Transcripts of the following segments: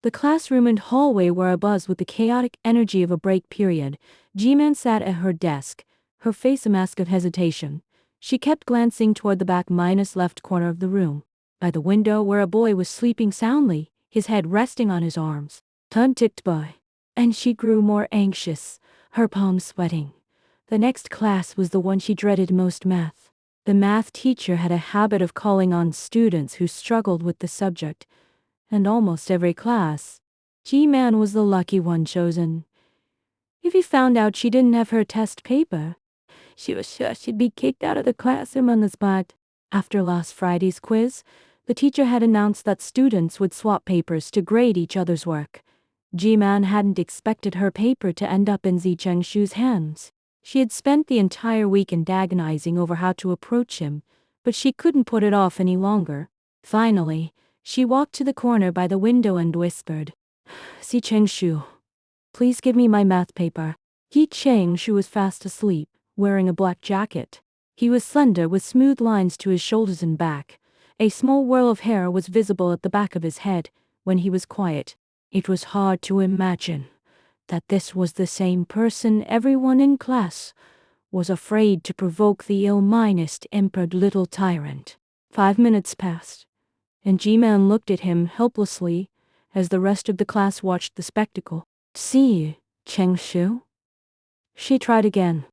The classroom and hallway were abuzz with the chaotic energy of a break period. G-Man sat at her desk, her face a mask of hesitation. She kept glancing toward the back minus left corner of the room, by the window where a boy was sleeping soundly, his head resting on his arms. Time ticked by, and she grew more anxious, her palms sweating. The next class was the one she dreaded most, math. The math teacher had a habit of calling on students who struggled with the subject, and almost every class, G-Man was the lucky one chosen. If he found out she didn't have her test paper, she was sure she'd be kicked out of the classroom on the spot. After last Friday's quiz, the teacher had announced that students would swap papers to grade each other's work. G-Man hadn't expected her paper to end up in Zi Chengshu's hands. She had spent the entire weekend agonizing over how to approach him, but she couldn't put it off any longer. Finally, she walked to the corner by the window and whispered, "Zi Chengshu, please give me my math paper." Zi Chengshu was fast asleep, wearing a black jacket. He was slender with smooth lines to his shoulders and back. A small whirl of hair was visible at the back of his head when he was quiet. It was hard to imagine that this was the same person everyone in class was afraid to provoke, the ill-mannered, emperor little tyrant. 5 minutes passed, and G-Man looked at him helplessly as the rest of the class watched the spectacle. "See, Chengshu?" She tried again.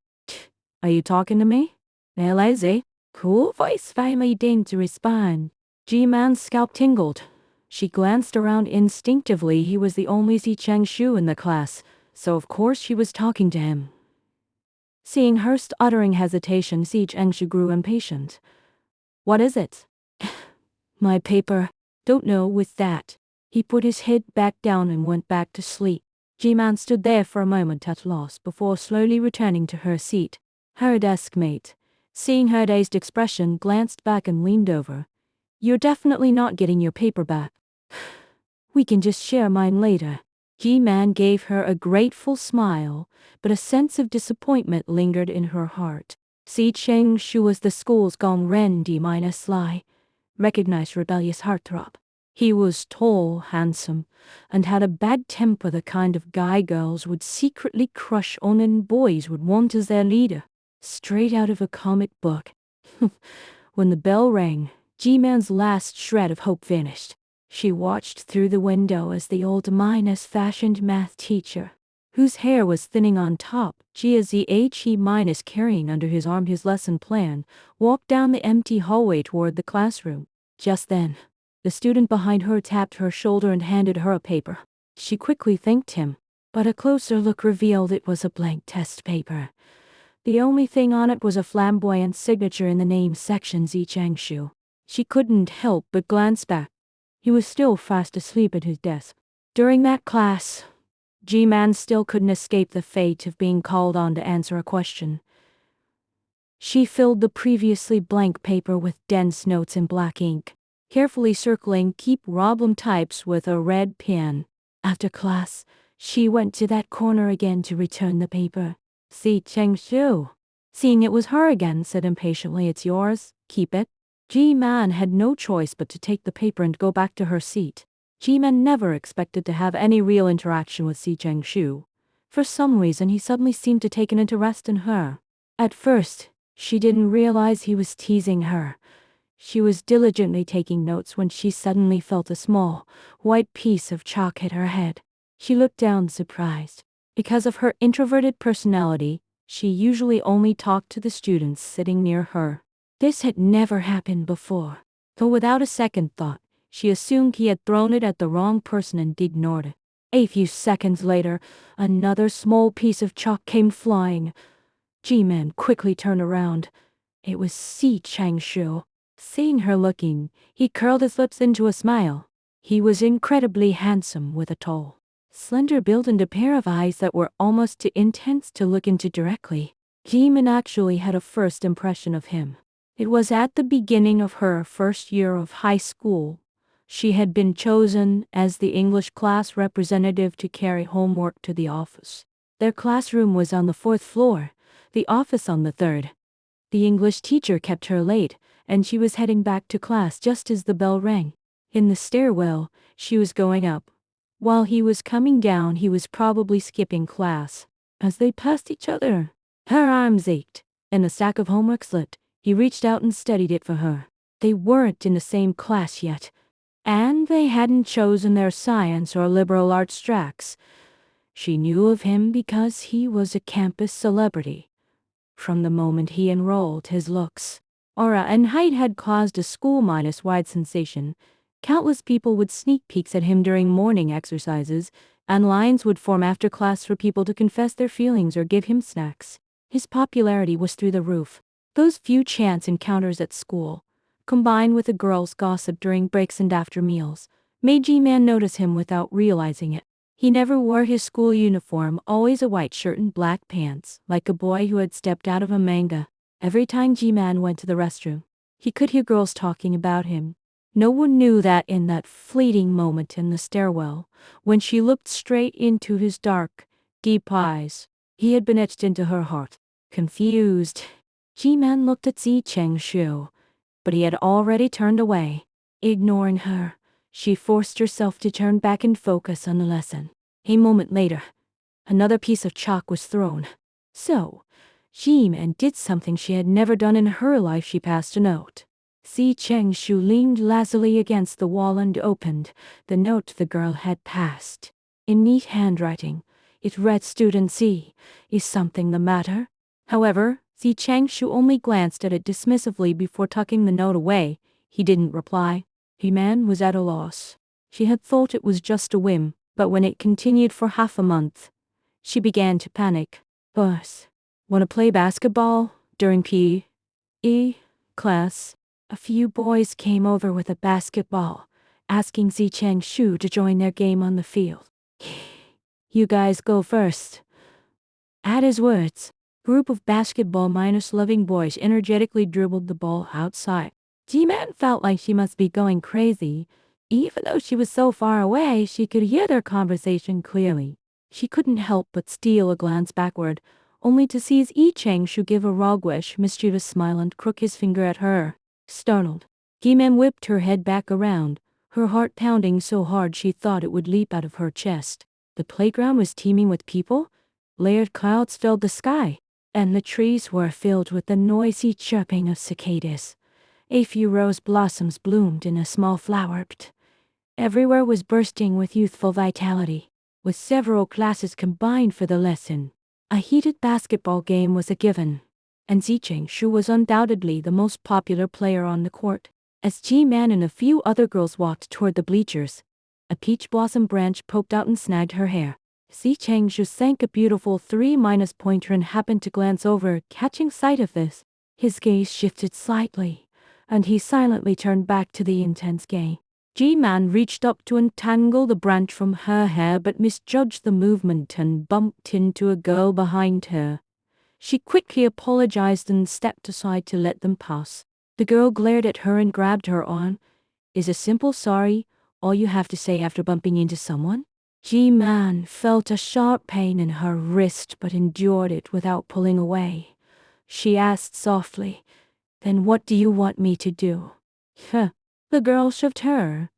"Are you talking to me?" Lazy, cool voice finally deigned to respond. G-Man's scalp tingled. She glanced around instinctively. He was the only Zi Chengshu in the class, so of course she was talking to him. Seeing her uttering hesitation, Zi Chengshu grew impatient. "What is it?" "My paper." "Don't know with that." He put his head back down and went back to sleep. G-Man stood there for a moment at loss before slowly returning to her seat. Her desk mate, seeing her dazed expression, glanced back and leaned over. "You're definitely not getting your paper back." "We can just share mine later." G-Man gave her a grateful smile, but a sense of disappointment lingered in her heart. Zi Chengshu was the school's Gong Ren D-Sly, recognized rebellious heartthrob. He was tall, handsome, and had a bad temper, the kind of guy girls would secretly crush on and boys would want as their leader. Straight out of a comic book. When the bell rang, G-Man's last shred of hope vanished. She watched through the window as the old-fashioned math teacher, whose hair was thinning on top, carrying under his arm his lesson plan, walked down the empty hallway toward the classroom. Just then, the student behind her tapped her shoulder and handed her a paper. She quickly thanked him, but a closer look revealed it was a blank test paper. The only thing on it was a flamboyant signature in the name section, Zi Chengshu. She couldn't help but glance back. He was still fast asleep at his desk. During that class, G-Man still couldn't escape the fate of being called on to answer a question. She filled the previously blank paper with dense notes in black ink, carefully circling key problem types with a red pen. After class, she went to that corner again to return the paper. Zi Chengshu, seeing it was her again, said impatiently, "It's yours, keep it." G-Man had no choice but to take the paper and go back to her seat. G-Man never expected to have any real interaction with Zi Chengshu. For some reason, he suddenly seemed to take an interest in her. At first, she didn't realize he was teasing her. She was diligently taking notes when she suddenly felt a small, white piece of chalk hit her head. She looked down, surprised. Because of her introverted personality, she usually only talked to the students sitting near her. This had never happened before. Though without a second thought, she assumed he had thrown it at the wrong person and ignored it. A few seconds later, another small piece of chalk came flying. G-Man quickly turned around. It was Zi Chengshu. Seeing her looking, he curled his lips into a smile. He was incredibly handsome, with a tall, slender build and a pair of eyes that were almost too intense to look into directly. G-Man actually had a first impression of him. It was at the beginning of her first year of high school. She had been chosen as the English class representative to carry homework to the office. Their classroom was on the 4th floor, the office on the 3rd. The English teacher kept her late, and she was heading back to class just as the bell rang. In the stairwell, she was going up, While he was coming down, he was probably skipping class. As they passed each other, her arms ached, and a stack of homework slipped. He reached out and steadied it for her. They weren't in the same class yet, and they hadn't chosen their science or liberal arts tracks. She knew of him because he was a campus celebrity. From the moment he enrolled, his looks, aura, and height had caused a school-wide sensation. Countless people would sneak peeks at him during morning exercises, and lines would form after class for people to confess their feelings or give him snacks. His popularity was through the roof. Those few chance encounters at school, combined with the girls' gossip during breaks and after meals, made G-Man notice him without realizing it. He never wore his school uniform, always a white shirt and black pants, like a boy who had stepped out of a manga. Every time G-Man went to the restroom, he could hear girls talking about him. No one knew that in that fleeting moment in the stairwell, when she looked straight into his dark, deep eyes, he had been etched into her heart. Confused, G-Man looked at Zi Chengshu, but he had already turned away. Ignoring her, she forced herself to turn back and focus on the lesson. A moment later, another piece of chalk was thrown. So, G-Man did something she had never done in her life. She passed a note. Zi Chengshu leaned lazily against the wall and opened the note the girl had passed. In neat handwriting, it read, "Student Z, is something the matter?" However, Zi Chengshu only glanced at it dismissively before tucking the note away. He didn't reply. He-Man was at a loss. She had thought it was just a whim, but when it continued for half a month, she began to panic. Boss, wanna play basketball? During P.E. class, a few boys came over with a basketball, asking Zi Chengshu to join their game on the field. You guys go first. At his words, a group of basketball-loving boys energetically dribbled the ball outside. G-Man felt like she must be going crazy. Even though she was so far away, she could hear their conversation clearly. She couldn't help but steal a glance backward, only to see Zi Chengshu give a roguish, mischievous smile and crook his finger at her. Startled, G-Man whipped her head back around, her heart pounding so hard she thought it would leap out of her chest. The playground was teeming with people. Layered clouds filled the sky, and the trees were filled with the noisy chirping of cicadas. A few rose blossoms bloomed in a small flower pit. Everywhere was bursting with youthful vitality. With several classes combined for the lesson, a heated basketball game was a given, and Zi Chengshu was undoubtedly the most popular player on the court. As G-Man and a few other girls walked toward the bleachers, a peach blossom branch poked out and snagged her hair. Zi Chengshu sank a beautiful 3-pointer and happened to glance over, catching sight of this. His gaze shifted slightly, and he silently turned back to the intense game. G-Man reached up to untangle the branch from her hair but misjudged the movement and bumped into a girl behind her. She quickly apologized and stepped aside to let them pass. The girl glared at her and grabbed her arm. Is a simple sorry all you have to say after bumping into someone? G-Man felt a sharp pain in her wrist but endured it without pulling away. She asked softly, "Then what do you want me to do?" Huh. The girl shoved her.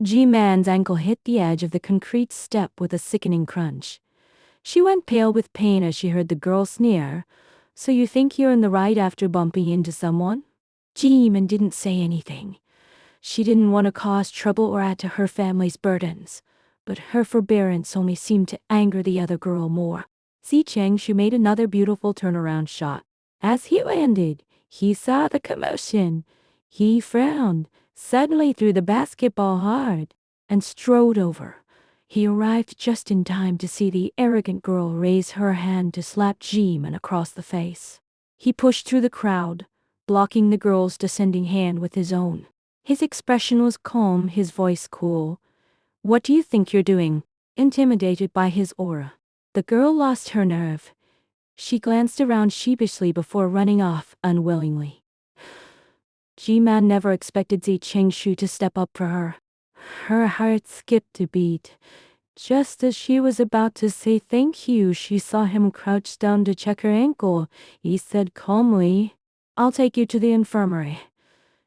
G-Man's ankle hit the edge of the concrete step with a sickening crunch. She went pale with pain as she heard the girl sneer. So you think you're in the right after bumping into someone? G-Man didn't say anything. She didn't want to cause trouble or add to her family's burdens, but her forbearance only seemed to anger the other girl more. Zi Chengshu made another beautiful turnaround shot. As he landed, he saw the commotion. He frowned, suddenly threw the basketball hard, and strode over. He arrived just in time to see the arrogant girl raise her hand to slap G-Man across the face. He pushed through the crowd, blocking the girl's descending hand with his own. His expression was calm, his voice cool. What do you think you're doing? Intimidated by his aura, the girl lost her nerve. She glanced around sheepishly before running off unwillingly. G-Man never expected Zi Chengshu to step up for her. Her heart skipped a beat. Just as she was about to say thank you, she saw him crouch down to check her ankle. He said calmly, "I'll take you to the infirmary."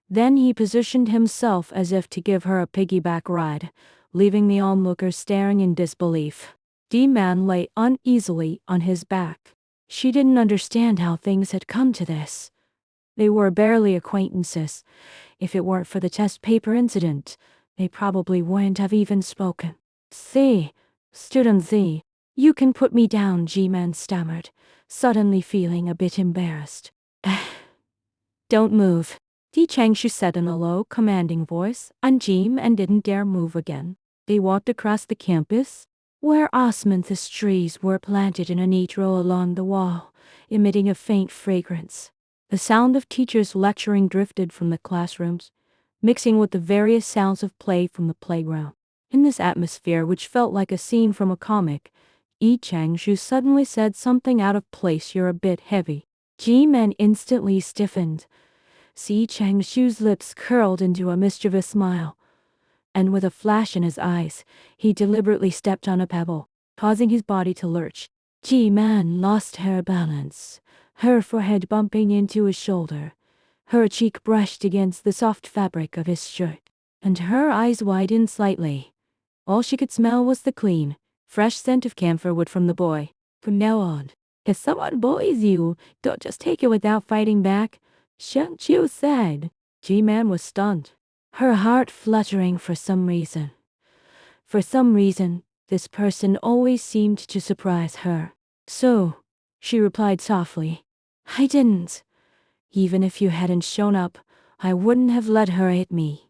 Then he positioned himself as if to give her a piggyback ride. leaving the onlookers staring in disbelief. D-Man lay uneasily on his back. She didn't understand how things had come to this. They were barely acquaintances. If it weren't for the test paper incident, they probably wouldn't have even spoken. "See, student Z, you can put me down," G-Man stammered, suddenly feeling a bit embarrassed. "Don't move," Di Changshu said in a low, commanding voice, and G-Man didn't dare move again. They walked across the campus, where osmanthus trees were planted in a neat row along the wall, emitting a faint fragrance. The sound of teachers lecturing drifted from the classrooms, mixing with the various sounds of play from the playground. In this atmosphere, which felt like a scene from a comic, Yi Changshu suddenly said something out of place. "You're a bit heavy." G-Man instantly stiffened. Si Changshu's lips curled into a mischievous smile, and with a flash in his eyes, he deliberately stepped on a pebble, causing his body to lurch. G-Man lost her balance, her forehead bumping into his shoulder. Her cheek brushed against the soft fabric of his shirt, and her eyes widened slightly. All she could smell was the clean, fresh scent of camphor wood from the boy. "From now on, if someone bullies you, don't just take it without fighting back," Shang Chu said. G-Man was stunned, her heart fluttering for some reason. For some reason, this person always seemed to surprise her. "So," she replied softly, "I didn't. Even if you hadn't shown up, I wouldn't have let her hit me."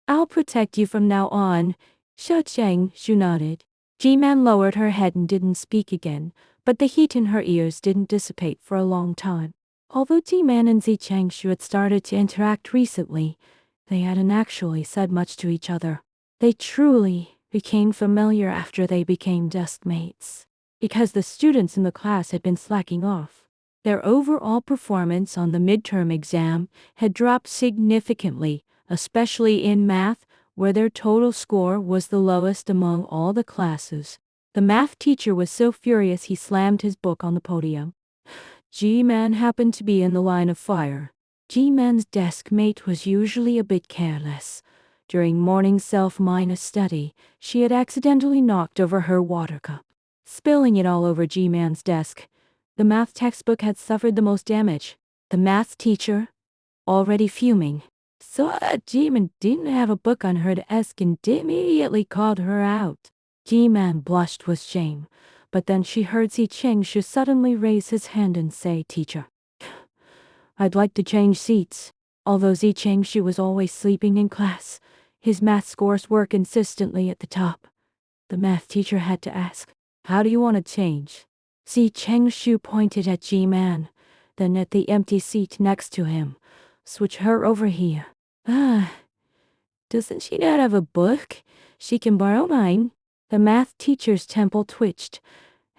"I'll protect you from now on," Changshu nodded. G-Man lowered her head and didn't speak again, but the heat in her ears didn't dissipate for a long time. Although G-Man and Zi Changshu had started to interact recently, they hadn't actually said much to each other. They truly became familiar after they became deskmates, because the students in the class had been slacking off. Their overall performance on the midterm exam had dropped significantly, especially in math, where their total score was the lowest among all the classes. The math teacher was so furious he slammed his book on the podium. G-Man happened to be in the line of fire. G-Man's desk mate was usually a bit careless. During morning self-study, she had accidentally knocked over her water cup, spilling it all over G-Man's desk. The math textbook had suffered the most damage. The math teacher, already fuming, saw that G-Man didn't have a book on her desk and immediately called her out. G-Man blushed with shame, but then she heard Si Changshu suddenly raise his hand and say, "Teacher, I'd like to change seats." Although Zi Changshu was always sleeping in class, his math scores were consistently at the top. The math teacher had to ask, "How do you want to change?" Zi Changshu pointed at G-Man, then at the empty seat next to him. "Switch her over here." Doesn't she not have a book? She can borrow mine." The math teacher's temple twitched,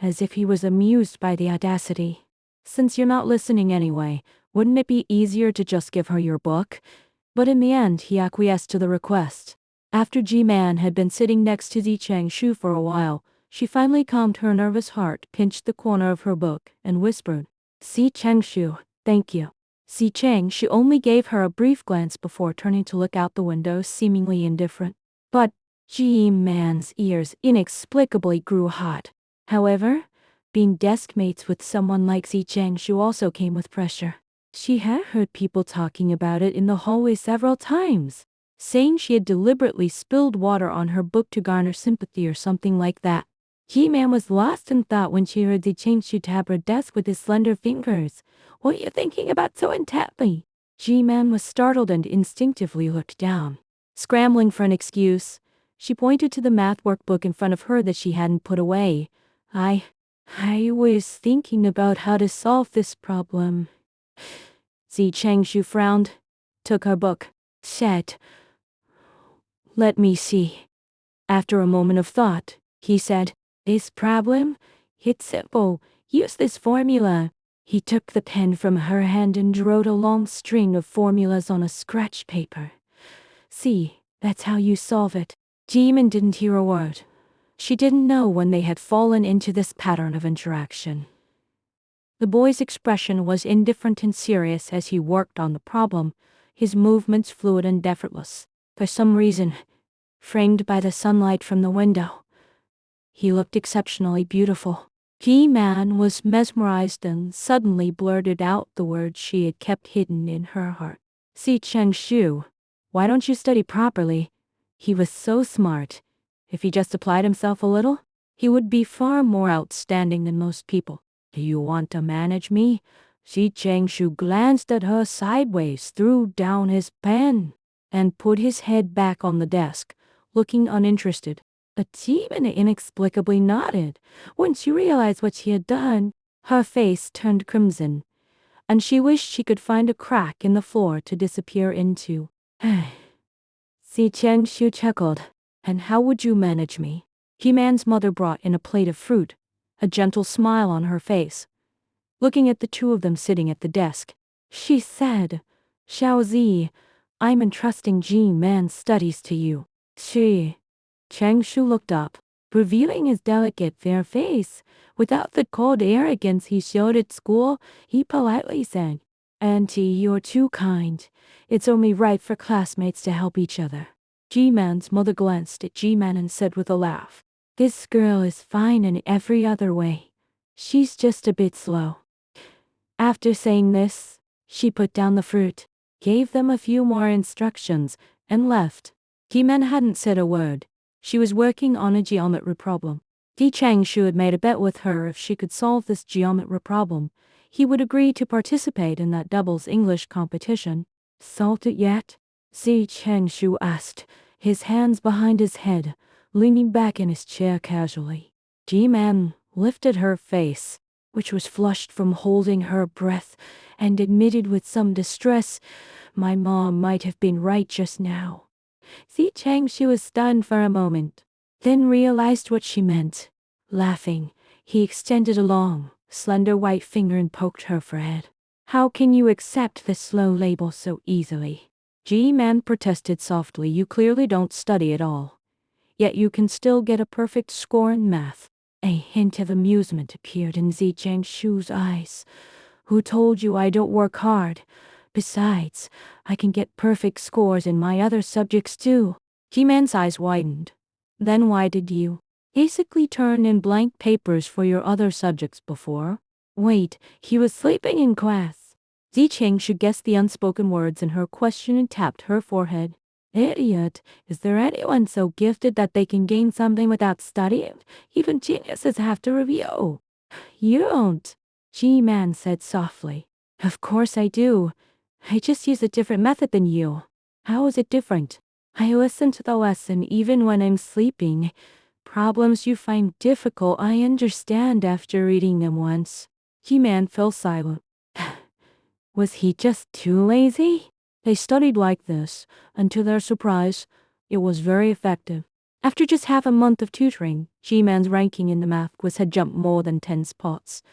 as if he was amused by the audacity. "Since you're not listening anyway, wouldn't it be easier to just give her your book?" But in the end, he acquiesced to the request. After G-Man had been sitting next to Zi Changshu for a while, she finally calmed her nervous heart, pinched the corner of her book, and whispered, "Zi Changshu, thank you." Zi Changshu only gave her a brief glance before turning to look out the window, seemingly indifferent. But G-Man's ears inexplicably grew hot. However, being deskmates with someone like Zi Changshu also came with pressure. She had heard people talking about it in the hallway several times, saying she had deliberately spilled water on her book to garner sympathy or something like that. G-Man was lost in thought when she heard Zi Changshu tap her desk with his slender fingers. "What are you thinking about so intently?" G-Man was startled and instinctively looked down. Scrambling for an excuse, she pointed to the math workbook in front of her that she hadn't put away. I was thinking about how to solve this problem." Zi Changshu frowned, took her book, said, "Let me see." After a moment of thought, he said, "This problem? It's simple. Use this formula." He took the pen from her hand and wrote a long string of formulas on a scratch paper. "See, that's how you solve it." Jimin didn't hear a word. She didn't know when they had fallen into this pattern of interaction. The boy's expression was indifferent and serious as he worked on the problem, his movements fluid and effortless. For some reason, framed by the sunlight from the window. He looked exceptionally beautiful. Ji-man was mesmerized and suddenly blurted out the words she had kept hidden in her heart. "Si Cheng-shu, why don't you study properly? He was so smart. If he just applied himself a little, he would be far more outstanding than most people. Do you want to manage me?" Si Cheng-shu glanced at her sideways, threw down his pen, and put his head back on the desk, looking uninterested. But Ji-man inexplicably nodded. When she realized what she had done, her face turned crimson, and she wished she could find a crack in the floor to disappear into. Si Cheng-shu chuckled. "And how would you manage me?" Ji-man's mother brought in a plate of fruit, a gentle smile on her face. Looking at the two of them sitting at the desk, she said, "Xiaozi, I'm entrusting Ji-man's studies to you." Cheng-shu looked up, revealing his delicate fair face. Without the cold arrogance he showed at school, he politely said, "Auntie, you're too kind. It's only right for classmates to help each other." Ji-man's mother glanced at Ji-man and said with a laugh, "This girl is fine in every other way. She's just a bit slow." After saying this, she put down the fruit, gave them a few more instructions, and left. Ji-man hadn't said a word. She was working on a geometry problem. Si Cheng-shu had made a bet with her if she could solve this geometry problem, he would agree to participate in that doubles English competition. "Solved it yet?" Si Cheng-shu asked, his hands behind his head, leaning back in his chair casually. Ji-man lifted her face, which was flushed from holding her breath, and admitted with some distress, "My mom might have been right just now." Si Cheng-shu was stunned for a moment, then realized what she meant. Laughing, he extended a long, slender white finger and poked her forehead. "How can you accept this slow label so easily?" Ji-man protested softly. "You clearly don't study at all. Yet you can still get a perfect score in math." A hint of amusement appeared in Si Cheng-shu's eyes. "Who told you I don't work hard? Besides, I can get perfect scores in my other subjects too." Ji-man's eyes widened. "Then why did you basically turn in blank papers for your other subjects before?" Wait, he was sleeping in class. Si Cheng-shu guessed the unspoken words in her question and tapped her forehead. "Idiot, is there anyone so gifted that they can gain something without studying? Even geniuses have to review." "You don't," Ji-man said softly. "Of course I do. I just use a different method than you." "How is it different?" "I listen to the lesson even when I'm sleeping. Problems you find difficult I understand after reading them once." Ji-man fell silent. Was he just too lazy? They studied like this, and to their surprise, it was very effective. After just half a month of tutoring, Ji-man's ranking in the math quiz had jumped more than 10 spots.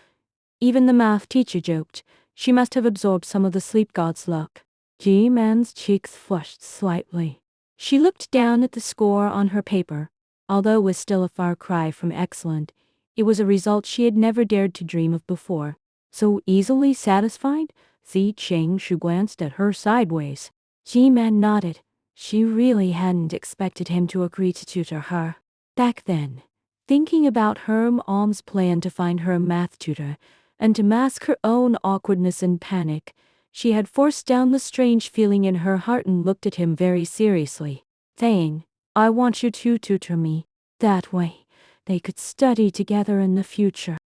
Even the math teacher joked she must have absorbed some of the sleep god's luck. Ji-man's cheeks flushed slightly. She looked down at the score on her paper. Although it was still a far cry from excellent, it was a result she had never dared to dream of before. So easily satisfied? Si Cheng-shu glanced at her sideways. Ji-man nodded. She really hadn't expected him to agree to tutor her. Back then, thinking about her mom's plan to find her a math tutor, and to mask her own awkwardness and panic, she had forced down the strange feeling in her heart and looked at him very seriously, saying, "I want you to tutor me. That way, they could study together in the future."